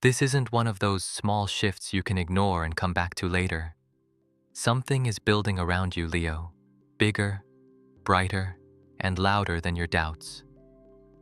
This isn't one of those small shifts you can ignore and come back to later. Something is building around you, Leo. Bigger, brighter, and louder than your doubts.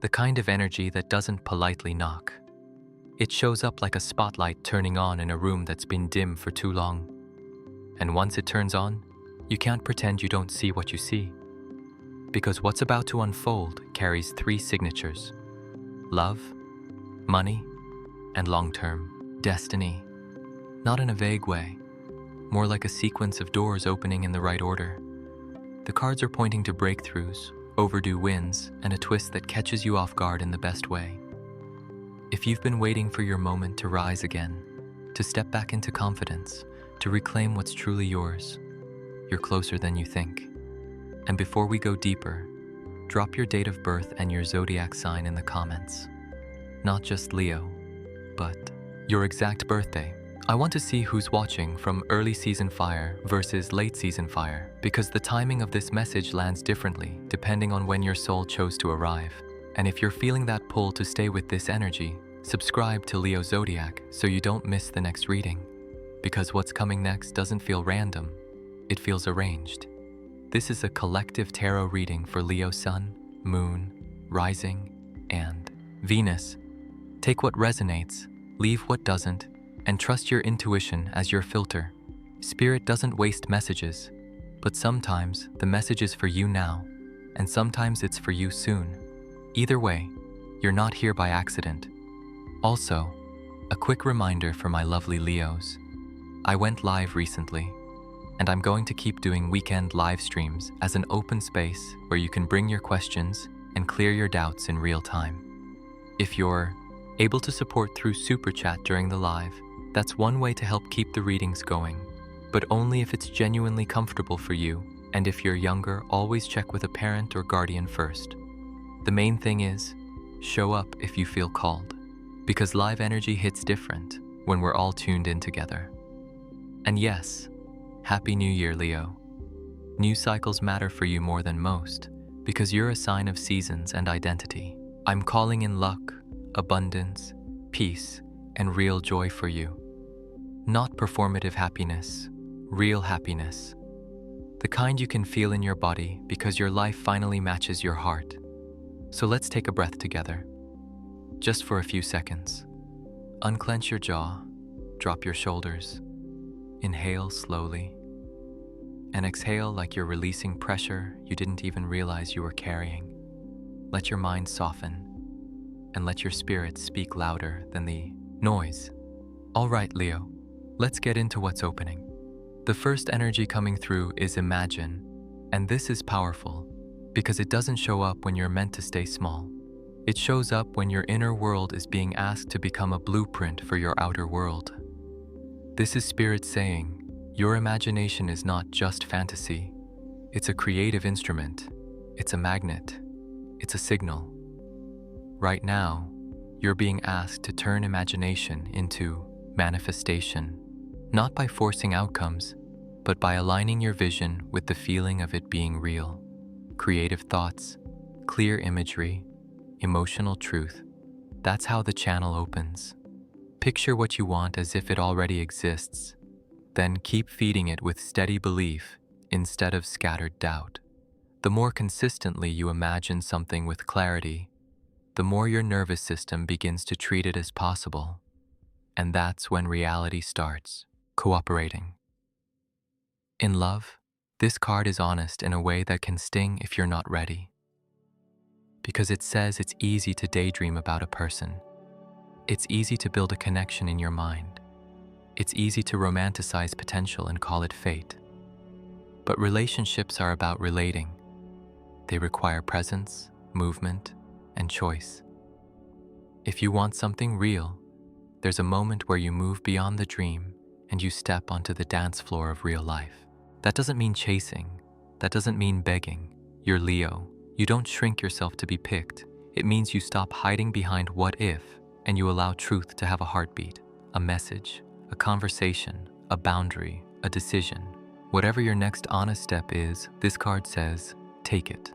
The kind of energy that doesn't politely knock. It shows up like a spotlight turning on in a room that's been dim for too long. And once it turns on, you can't pretend you don't see what you see. Because what's about to unfold carries three signatures: love, money, and long-term destiny. Not in a vague way, more like a sequence of doors opening in the right order. The cards are pointing to breakthroughs, overdue wins, and a twist that catches you off guard in the best way. If you've been waiting for your moment to rise again, to step back into confidence, to reclaim what's truly yours, you're closer than you think. And before we go deeper, drop your date of birth and your zodiac sign in the comments. Not just Leo, but your exact birthday. I want to see who's watching from early season fire versus late season fire, because the timing of this message lands differently depending on when your soul chose to arrive. And if you're feeling that pull to stay with this energy, subscribe to Leo Zodiac so you don't miss the next reading. Because what's coming next doesn't feel random, it feels arranged. This is a collective tarot reading for Leo Sun, Moon, Rising, and Venus. Take what resonates, leave what doesn't, and trust your intuition as your filter. Spirit doesn't waste messages, but sometimes the message is for you now, and sometimes it's for you soon. Either way, you're not here by accident. Also, a quick reminder for my lovely Leos. I went live recently, and I'm going to keep doing weekend live streams as an open space where you can bring your questions and clear your doubts in real time. If you're able to support through Super Chat during the live, that's one way to help keep the readings going, but only if it's genuinely comfortable for you, and if you're younger, always check with a parent or guardian first. The main thing is, show up if you feel called, because live energy hits different when we're all tuned in together. And yes, Happy New Year, Leo. New cycles matter for you more than most, because you're a sign of seasons and identity. I'm calling in luck, abundance, peace, and real joy for you. Not performative happiness, real happiness. The kind you can feel in your body because your life finally matches your heart. So let's take a breath together. Just for a few seconds. Unclench your jaw, drop your shoulders. Inhale slowly, and exhale like you're releasing pressure you didn't even realize you were carrying. Let your mind soften, and let your spirit speak louder than the noise. All right, Leo, let's get into what's opening. The first energy coming through is imagine, and this is powerful because it doesn't show up when you're meant to stay small. It shows up when your inner world is being asked to become a blueprint for your outer world. This is Spirit saying, your imagination is not just fantasy. It's a creative instrument. It's a magnet. It's a signal. Right now, you're being asked to turn imagination into manifestation, not by forcing outcomes, but by aligning your vision with the feeling of it being real. Creative thoughts, clear imagery, emotional truth. That's how the channel opens. Picture what you want as if it already exists, then keep feeding it with steady belief instead of scattered doubt. The more consistently you imagine something with clarity, the more your nervous system begins to treat it as possible. And that's when reality starts cooperating. In love, this card is honest in a way that can sting if you're not ready. Because it says it's easy to daydream about a person. It's easy to build a connection in your mind. It's easy to romanticize potential and call it fate. But relationships are about relating. They require presence, movement, and choice. If you want something real, there's a moment where you move beyond the dream and you step onto the dance floor of real life. That doesn't mean chasing. That doesn't mean begging. You're Leo. You don't shrink yourself to be picked. It means you stop hiding behind what if, and you allow truth to have a heartbeat, a message, a conversation, a boundary, a decision. Whatever your next honest step is, this card says, take it.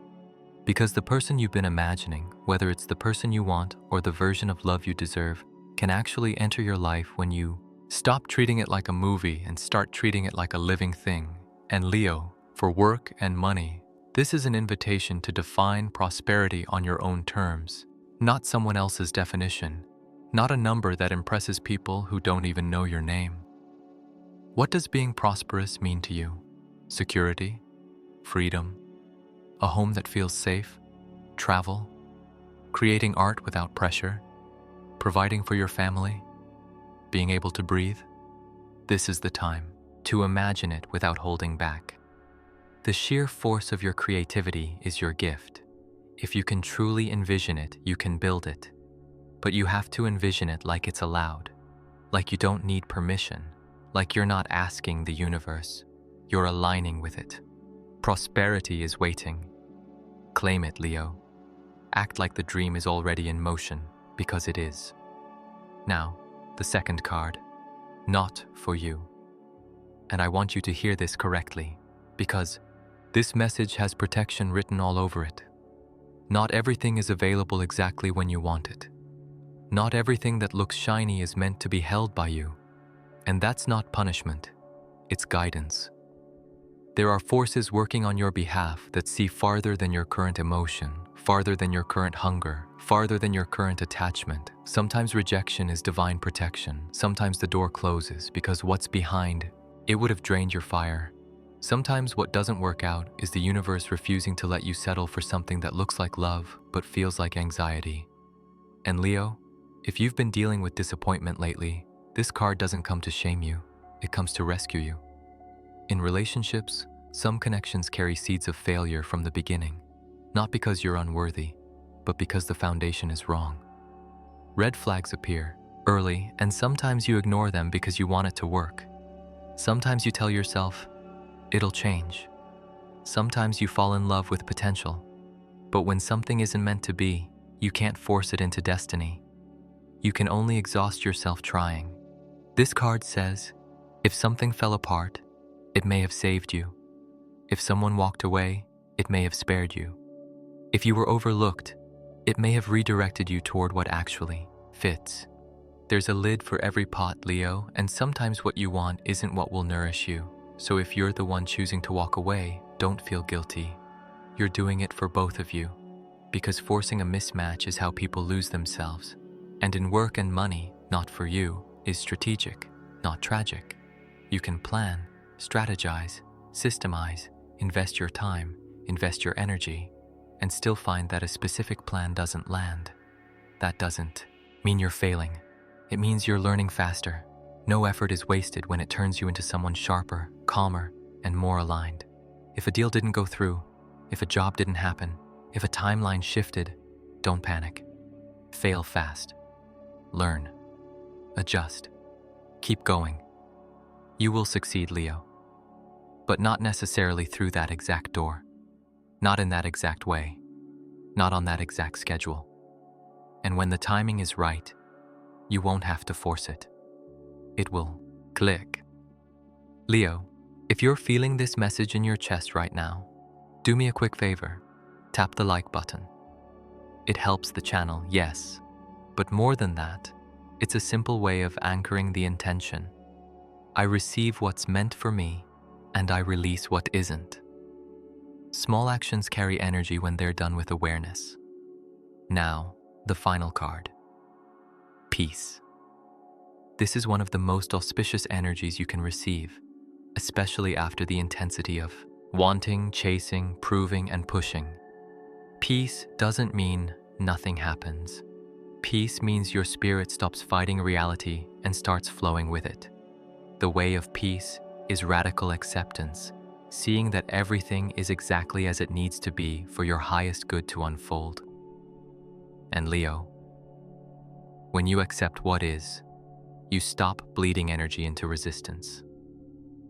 Because the person you've been imagining, whether it's the person you want or the version of love you deserve, can actually enter your life when you stop treating it like a movie and start treating it like a living thing. And Leo, for work and money, this is an invitation to define prosperity on your own terms, not someone else's definition, not a number that impresses people who don't even know your name. What does being prosperous mean to you? Security? Freedom? A home that feels safe? Travel? Creating art without pressure? Providing for your family? Being able to breathe? This is the time to imagine it without holding back. The sheer force of your creativity is your gift. If you can truly envision it, you can build it. But you have to envision it like it's allowed, like you don't need permission, like you're not asking the universe, you're aligning with it. Prosperity is waiting. Claim it, Leo. Act like the dream is already in motion, because it is. Now, the second card, not for you. And I want you to hear this correctly, because this message has protection written all over it. Not everything is available exactly when you want it. Not everything that looks shiny is meant to be held by you. And that's not punishment, it's guidance. There are forces working on your behalf that see farther than your current emotion, farther than your current hunger, farther than your current attachment. Sometimes rejection is divine protection. Sometimes the door closes because what's behind, it would have drained your fire. Sometimes what doesn't work out is the universe refusing to let you settle for something that looks like love but feels like anxiety. And Leo, if you've been dealing with disappointment lately, this card doesn't come to shame you, it comes to rescue you. In relationships, some connections carry seeds of failure from the beginning, not because you're unworthy, but because the foundation is wrong. Red flags appear early, and sometimes you ignore them because you want it to work. Sometimes you tell yourself, it'll change. Sometimes you fall in love with potential. But when something isn't meant to be, you can't force it into destiny. You can only exhaust yourself trying. This card says, if something fell apart, it may have saved you. If someone walked away, it may have spared you. If you were overlooked, it may have redirected you toward what actually fits. There's a lid for every pot, Leo, and sometimes what you want isn't what will nourish you. So if you're the one choosing to walk away, don't feel guilty. You're doing it for both of you, because forcing a mismatch is how people lose themselves. And in work and money, not for you, is strategic, not tragic. You can plan, strategize, systemize, invest your time, invest your energy, and still find that a specific plan doesn't land. That doesn't mean you're failing. It means you're learning faster. No effort is wasted when it turns you into someone sharper, calmer, and more aligned. If a deal didn't go through, if a job didn't happen, if a timeline shifted, don't panic. Fail fast. Learn. Adjust. Keep going. You will succeed, Leo. But not necessarily through that exact door. Not in that exact way. Not on that exact schedule. And when the timing is right, you won't have to force it. It will click. Leo, if you're feeling this message in your chest right now, do me a quick favor. Tap the like button. It helps the channel, yes. But more than that, it's a simple way of anchoring the intention. I receive what's meant for me, and I release what isn't. Small actions carry energy when they're done with awareness. Now, the final card. Peace. This is one of the most auspicious energies you can receive, especially after the intensity of wanting, chasing, proving, and pushing. Peace doesn't mean nothing happens. Peace means your spirit stops fighting reality and starts flowing with it. The way of peace is radical acceptance, seeing that everything is exactly as it needs to be for your highest good to unfold. And Leo, when you accept what is, you stop bleeding energy into resistance.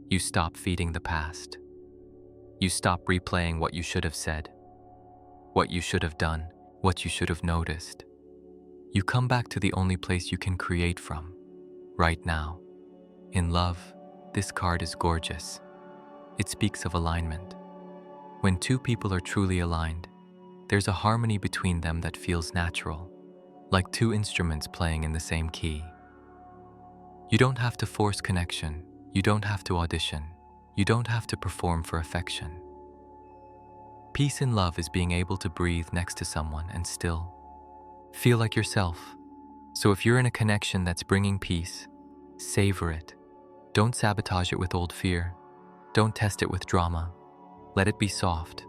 You stop feeding the past. You stop replaying what you should have said, what you should have done, what you should have noticed. You come back to the only place you can create from, right now. In love, this card is gorgeous. It speaks of alignment. When two people are truly aligned, there's a harmony between them that feels natural. like two instruments playing in the same key. You don't have to force connection. You don't have to audition. You don't have to perform for affection. Peace in love is being able to breathe next to someone and still feel like yourself. So if you're in a connection that's bringing peace, savor it. Don't sabotage it with old fear. Don't test it with drama. Let it be soft.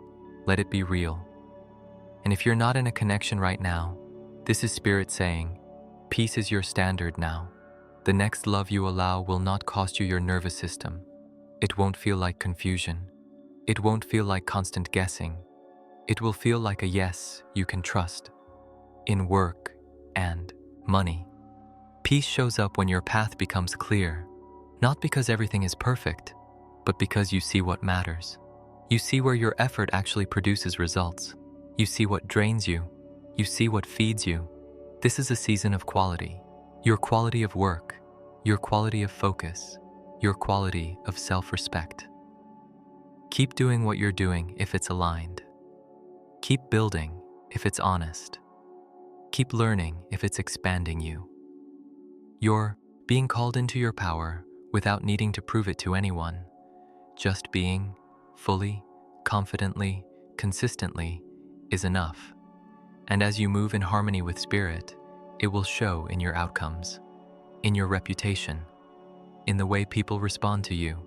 Let it be real. And if you're not in a connection right now, this is Spirit saying, peace is your standard now. The next love you allow will not cost you your nervous system. It won't feel like confusion. It won't feel like constant guessing. It will feel like a yes you can trust. In work and money. Peace shows up when your path becomes clear, not because everything is perfect, but because you see what matters. You see where your effort actually produces results. You see what drains you. You see what feeds you. This is a season of quality. Your quality of work, your quality of focus, your quality of self-respect. Keep doing what you're doing if it's aligned. Keep building if it's honest. Keep learning if it's expanding you. You're being called into your power without needing to prove it to anyone. Just being, fully, confidently, consistently, is enough. And as you move in harmony with Spirit, it will show in your outcomes, in your reputation, in the way people respond to you,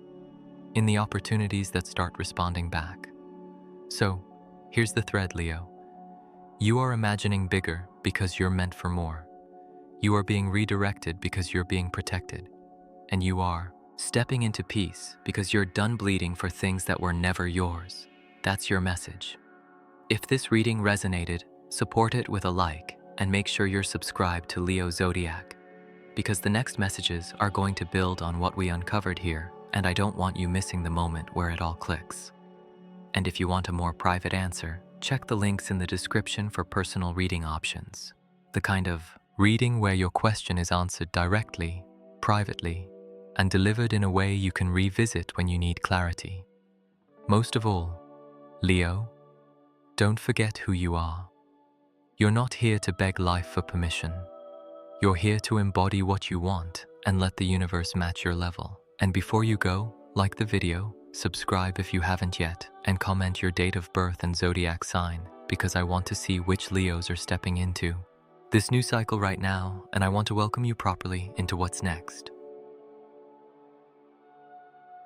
in the opportunities that start responding back. So, here's the thread, Leo. You are imagining bigger because you're meant for more. You are being redirected because you're being protected. And you are stepping into peace because you're done bleeding for things that were never yours. That's your message. If this reading resonated, support it with a like and make sure you're subscribed to Leo Zodiac, because the next messages are going to build on what we uncovered here, and I don't want you missing the moment where it all clicks. And if you want a more private answer, check the links in the description for personal reading options. The kind of reading where your question is answered directly, privately, and delivered in a way you can revisit when you need clarity. Most of all, Leo, don't forget who you are. You're not here to beg life for permission. You're here to embody what you want and let the universe match your level. And before you go, like the video, subscribe if you haven't yet, and comment your date of birth and zodiac sign, because I want to see which Leos are stepping into this new cycle right now, and I want to welcome you properly into what's next.